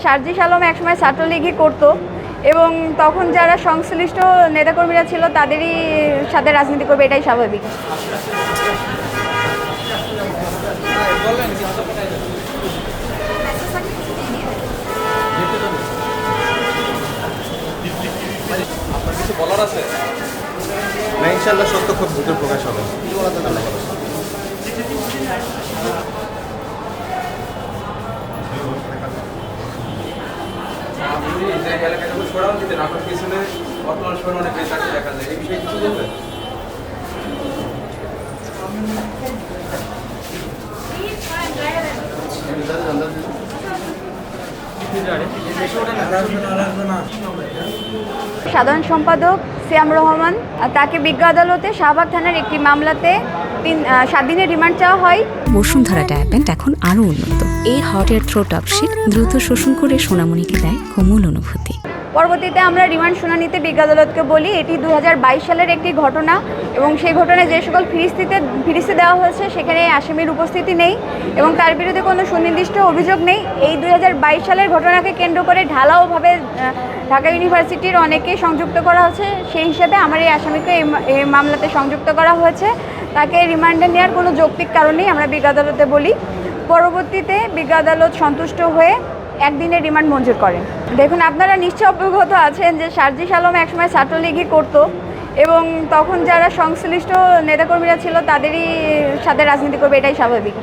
সার্জিস আলম একসময় ছাত্রলীগই করতো এবং তখন যারা সংশ্লিষ্ট নেতাকর্মীরা ছিল তাদেরই সাথে রাজনীতি করবে, এটাই স্বাভাবিক। আপনার কিছু বলার আছে? না, ইনশাআল্লাহ সত্য খুব দ্রুত প্রকাশ হবে। আপনি যে এলাকায় যখন সরাও দিতেন, আপনার পিছনে বর্তমান সময়ে অনেক নেতাকে দেখা যায়, এই বিষয়ে কিছু বলবেন? সাধারণ সম্পাদক সিয়াম রহমান, তাকে বিজ্ঞ আদালতে শাহবাগ থানার একটি মামলাতে 7 দিনের রিমান্ড চাওয়া হয়। বসুন্ধরা ডায়াপেন্ট এখন আরও উন্নত। এই হট এয়ার থ্রো টপশিট দ্রুত শোষণ করে সোনামণিকে দেয় কোমল অনুভূতি। পরবর্তীতে আমরা রিমান্ড শুনানিতে বিজ্ঞ আদালতকে বলি এটি 2022 সালের একটি ঘটনা এবং সেই ঘটনায় যে সকল ফিরিস্তি দেওয়া হয়েছে সেখানে আসামির উপস্থিতি নেই এবং তার বিরুদ্ধে কোনো সুনির্দিষ্ট অভিযোগ নেই। এই 2022 সালের ঘটনাকে কেন্দ্র করে ঢালাওভাবে ঢাকা ইউনিভার্সিটির অনেকেই সংযুক্ত করা হয়েছে, সেই হিসেবে আমার এই আসামিকে এই মামলাতে সংযুক্ত করা হয়েছে। তাকে রিমান্ডে নেওয়ার কোনো যৌক্তিক কারণেই আমরা বিজ্ঞ আদালতে বলি। পরবর্তীতে বিজ্ঞ আদালত সন্তুষ্ট হয়ে 1 দিনের রিমান্ড মঞ্জুর করেন। দেখুন, আপনারা নিশ্চয় অবগত আছেন যে সার্জিস আলম একসময় ছাত্রলীগই করতো এবং তখন যারা সংশ্লিষ্ট নেতাকর্মীরা ছিল তাদেরই সাথে রাজনীতি করবে, এটাই স্বাভাবিক।